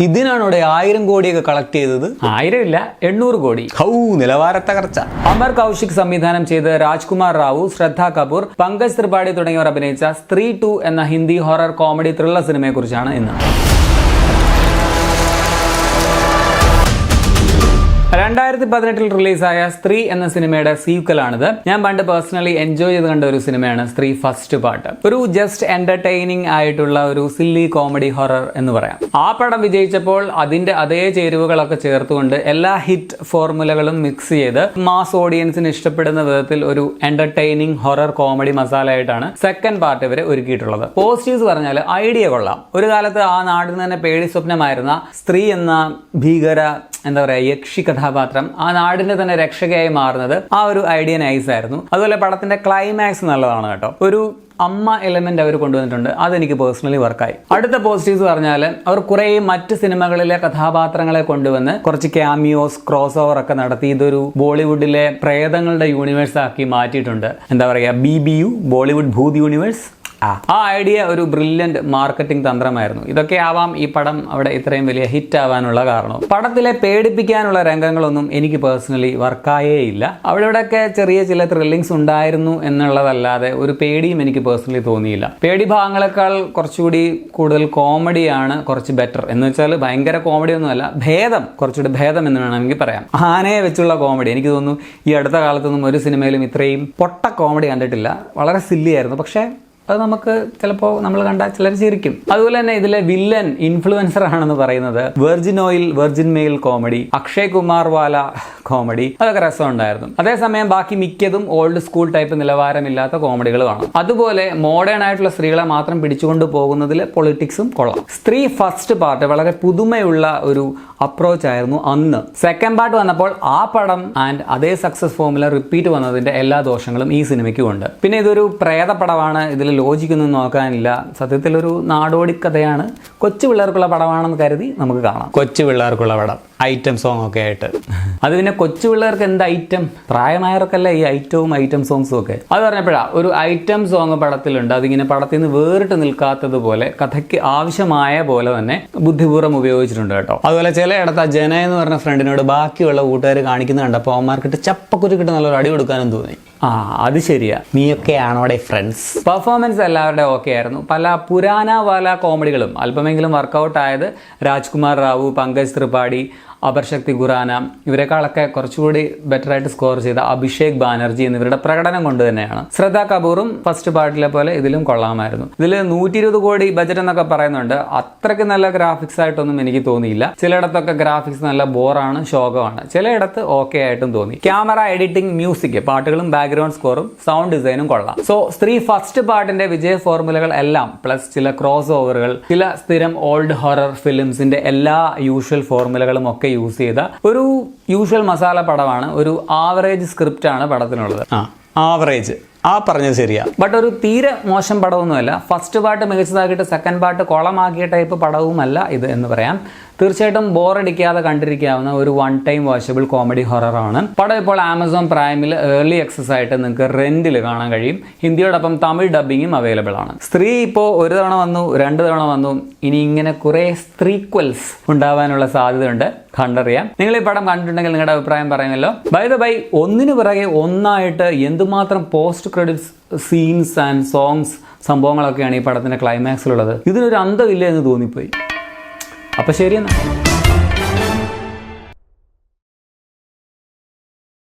ഇതിനാണ് ഇവിടെ 1000 കോടിയൊക്കെ കളക്ട് ചെയ്തത്. 1000 ഇല്ല, 800 കോടി. നിലവാര തകർച്ച. അമർ കൗശിക് സംവിധാനം ചെയ്ത് രാജ്കുമാർ റാവു, ശ്രദ്ധ കപൂർ, പങ്കജ് ത്രിപാഠി തുടങ്ങിയവർ അഭിനയിച്ച സ്ത്രീ 2 എന്ന ഹിന്ദി ഹൊറർ കോമഡി ത്രില്ലർ സിനിമയെ കുറിച്ചാണ് ഇന്ന്. 2018 റിലീസായ സ്ത്രീ എന്ന സിനിമയുടെ സീക്വലാണിത്. ഞാൻ പണ്ട് പേഴ്സണലി എൻജോയ് ചെയ്ത് കണ്ട ഒരു സിനിമയാണ് സ്ത്രീ ഫസ്റ്റ് പാർട്ട്. ഒരു ജസ്റ്റ് എന്റർടൈനിങ് ആയിട്ടുള്ള ഒരു സില്ലി കോമഡി ഹൊറർ എന്ന് പറയാം. ആ പടം വിജയിച്ചപ്പോൾ അതിന്റെ അതേ ചേരുവകളൊക്കെ ചേർത്തുകൊണ്ട് എല്ലാ ഹിറ്റ് ഫോർമുലകളും മിക്സ് ചെയ്ത് മാസ് ഓഡിയൻസിന് ഇഷ്ടപ്പെടുന്ന വിധത്തിൽ ഒരു എന്റർടൈനിങ് ഹൊറർ കോമഡി മസാല ആയിട്ടാണ് സെക്കൻഡ് പാർട്ട് ഇവരെ ഒരുക്കിയിട്ടുള്ളത്. പോസിറ്റീവ്സ് പറഞ്ഞാൽ ഐഡിയ കൊള്ളാം. ഒരു കാലത്ത് ആ നാടിന് തന്നെ പേടി സ്വപ്നമായിരുന്ന സ്ത്രീ എന്ന ഭീകര യക്ഷി കഥാപാത്രം ആ നാടിന്റെ തന്നെ രക്ഷകയായി മാറുന്നത് ആ ഒരു ഐഡിയ നൈസ് ആയിരുന്നു. അതുപോലെ പടത്തിന്റെ ക്ലൈമാക്സ് നല്ലതാണ് കേട്ടോ. ഒരു അമ്മ എലമെന്റ് അവർ കൊണ്ടുവന്നിട്ടുണ്ട്. അതെനിക്ക് പേഴ്സണലി വർക്കായി. അടുത്ത പോസിറ്റീവ്സ് പറഞ്ഞാൽ അവർ കുറെ മറ്റ് സിനിമകളിലെ കഥാപാത്രങ്ങളെ കൊണ്ടുവന്ന് കുറച്ച് ക്യാമിയോസ്, ക്രോസ് ഓവർ ഒക്കെ നടത്തി ഇതൊരു ബോളിവുഡിലെ പ്രേതങ്ങളുടെ യൂണിവേഴ്സ് ആക്കി മാറ്റിയിട്ടുണ്ട്. BBU, Bollywood Bhoot universe. ആ ഐഡിയ ഒരു ബ്രില്യന്റ് മാർക്കറ്റിംഗ് തന്ത്രമായിരുന്നു. ഇതൊക്കെ ആവാം ഈ പടം അവിടെ ഇത്രയും വലിയ ഹിറ്റ് ആവാനുള്ള കാരണം. പടത്തിലെ പേടിപ്പിക്കാനുള്ള രംഗങ്ങളൊന്നും എനിക്ക് പേഴ്സണലി വർക്കായേ ഇല്ല. അവിടെയൊക്കെ ചെറിയ ചില ത്രില്ലിങ്സ് ഉണ്ടായിരുന്നു എന്നുള്ളതല്ലാതെ ഒരു പേടിയും എനിക്ക് പേഴ്സണലി തോന്നിയില്ല. പേടി ഭാഗങ്ങളെക്കാൾ കുറച്ചുകൂടി കൂടുതൽ കോമഡിയാണ് കുറച്ച് ബെറ്റർ. എന്ന് വെച്ചാൽ ഭയങ്കര കോമഡി ഒന്നുമല്ല, കുറച്ചുകൂടി ഭേദം എന്ന് വേണമെങ്കിൽ പറയാം. ആനയെ വെച്ചുള്ള കോമഡി എനിക്ക് തോന്നുന്നു ഈ അടുത്ത കാലത്തൊന്നും ഒരു സിനിമയിലും ഇത്രയും പൊട്ട കോമഡി കണ്ടിട്ടില്ല. വളരെ സില്ലിയായിരുന്നു. പക്ഷേ അത് നമുക്ക് ചിലപ്പോൾ നമ്മൾ കണ്ടാൽ ചിലർ ചിരിക്കും. അതുപോലെ തന്നെ ഇതിലെ വില്ലൻ ഇൻഫ്ലുവൻസർ ആണെന്ന് പറയുന്നത് virgin oil, virgin male comedy, Akshay Kumar വാല കോമഡി, അതൊക്കെ രസമുണ്ടായിരുന്നു. അതേസമയം ബാക്കി മിക്കതും ഓൾഡ് സ്കൂൾ ടൈപ്പ് നിലവാരമില്ലാത്ത കോമഡികൾ കാണും. അതുപോലെ മോഡേൺ ആയിട്ടുള്ള സ്ത്രീകളെ മാത്രം പിടിച്ചുകൊണ്ട് പോകുന്നതിൽ പൊളിറ്റിക്സും കൊള്ളാം. സ്ത്രീ ഫസ്റ്റ് പാർട്ട് വളരെ പുതുമയുള്ള ഒരു അപ്രോച്ച് ആയിരുന്നു അന്ന്. സെക്കൻഡ് പാർട്ട് വന്നപ്പോൾ ആ പടം ആൻഡ് അതേ സക്സസ് ഫോർമുല റിപ്പീറ്റ് വന്നതിന്റെ എല്ലാ ദോഷങ്ങളും ഈ സിനിമയ്ക്കും ഉണ്ട്. പിന്നെ ഇതൊരു പ്രേതപടമാണ്, ഇതിൽ ലോജിക്കൊന്നും നോക്കാനില്ല. സത്യത്തിൽ ഒരു നാടോടി കഥയാണ്. കൊച്ചു പിള്ളേർക്കുള്ള പടമാണെന്ന് കരുതി നമുക്ക് കാണാം. കൊച്ചു പിള്ളേർക്കുള്ള പടം, ഐറ്റം സോങ് ഒക്കെ ആയിട്ട്. അത് പിന്നെ കൊച്ചു പിള്ളേർക്ക് എന്ത് ഐറ്റം, പ്രായമായവർക്കല്ല ഈ ഐറ്റം സോങ്സും ഒക്കെ. അത് പറഞ്ഞപ്പോഴാ ഒരു ഐറ്റം സോങ് പടത്തിലുണ്ട്. അതിങ്ങനെ പടത്തിൽ നിന്ന് വേറിട്ട് നിൽക്കാത്തതുപോലെ കഥയ്ക്ക് ആവശ്യമായ പോലെ തന്നെ ബുദ്ധിപൂർവ്വം ഉപയോഗിച്ചിട്ടുണ്ട് കേട്ടോ. അതുപോലെ ചിലയിടത്ത് ആ ജന എന്ന് പറഞ്ഞ ഫ്രണ്ടിനോട് ബാക്കിയുള്ള കൂട്ടുകാർ കാണിക്കുന്നത് കണ്ടപ്പോൾ അവന്മാർക്കിട്ട് ചപ്പക്കുരുക്കിട്ട് നല്ലൊരു അടി കൊടുക്കാനും തോന്നി. അത് ശരിയാ, നീയൊക്കെ ആണോടെ ഫ്രണ്ട്സ്. പെർഫോമൻസ് എല്ലാവരുടെ ഓക്കെ ആയിരുന്നു. പല പുരാന വാല കോമഡികളും അല്പമെങ്കിലും വർക്കൗട്ട് ആയത് രാജ്കുമാർ റാവു, പങ്കജ് ത്രിപാഠി, അപർശക്തി ഖുറാന, ഇവരെക്കാളൊക്കെ കുറച്ചുകൂടി ബെറ്റർ ആയിട്ട് സ്കോർ ചെയ്ത അഭിഷേക് ബാനർജി എന്നിവരുടെ പ്രകടനം കൊണ്ട് തന്നെയാണ്. ശ്രദ്ധ കപൂറും ഫസ്റ്റ് പാർട്ടിലെ പോലെ ഇതിലും കൊള്ളാമായിരുന്നു. ഇതിൽ 120 കോടി ബജറ്റ് എന്നൊക്കെ പറയുന്നുണ്ട്. അത്രയ്ക്ക് നല്ല ഗ്രാഫിക്സ് ആയിട്ടൊന്നും എനിക്ക് തോന്നിയില്ല. ചിലയിടത്തൊക്കെ ഗ്രാഫിക്സ് നല്ല ബോറാണ്, ശോകമാണ്. ചിലയിടത്ത് ഓക്കെ ആയിട്ടും തോന്നി. ക്യാമറ, എഡിറ്റിംഗ്, മ്യൂസിക്, പാട്ടുകളും ബാക്ക്ഗ്രൗണ്ട് സ്കോറും സൗണ്ട് ഡിസൈനും കൊള്ളാം. സോ സ്ത്രീ ഫസ്റ്റ് പാർട്ടിന്റെ വിജയ ഫോർമുലകൾ എല്ലാം പ്ലസ് ചില ക്രോസ് ഓവറുകൾ, ചില സ്ഥിരം ഓൾഡ് ഹൊറർ ഫിലിംസിന്റെ എല്ലാ യൂഷ്വൽ ഫോർമുലകളും ഒക്കെ യൂസ് ചെയ്ത ഒരു യൂഷ്വൽ മസാല പടമാണ്. ഒരു ആവറേജ് സ്ക്രിപ്റ്റ് ആണ് പടത്തിനുള്ളത്. ആവറേജ് പറഞ്ഞത് ശരിയാ. ബട്ട് ഒരു തീരെ മോശം പടമൊന്നുമല്ല. ഫസ്റ്റ് പാർട്ട് മികച്ചതാക്കിയിട്ട് സെക്കൻഡ് പാർട്ട് കൊളമാക്കിയ ടൈപ്പ് പടവുമല്ല ഇത് എന്ന് പറയാം. തീർച്ചയായിട്ടും ബോറടിക്കാതെ കണ്ടിരിക്കാവുന്ന ഒരു വൺ ടൈം വാച്ചബിൾ കോമഡി ഹൊററാണ്. പടം ഇപ്പോൾ ആമസോൺ പ്രൈമിൽ ഏർലി ആക്സസ് ആയിട്ട് നിങ്ങൾക്ക് റെന്റിൽ കാണാൻ കഴിയും. ഹിന്ദിയോടൊപ്പം തമിഴ് ഡബിങ്ങും അവൈലബിൾ ആണ്. സ്ത്രീ ഇപ്പോൾ 1 തവണ വന്നു, 2 തവണ വന്നു. ഇനി ഇങ്ങനെ കുറെ സ്ത്രീക്വൽസ് ഉണ്ടാവാനുള്ള സാധ്യതയുണ്ട്. കണ്ടറിയാം. നിങ്ങൾ ഈ പടം കണ്ടിട്ടുണ്ടെങ്കിൽ നിങ്ങളുടെ അഭിപ്രായം പറയുമല്ലോ. ബൈ ദ ബൈ, ഒന്നിനു പിറകെ ഒന്നായിട്ട് എന്തുമാത്രം post credits scenes and songs സംഭവങ്ങളൊക്കെയാണ് ഈ പടത്തിന്റെ ക്ലൈമാക്സിലുള്ളത്. ഇതിനൊരു അന്തമില്ല എന്ന് തോന്നിപ്പോയി. അപ്പോൾ ശരിയെന്നാ.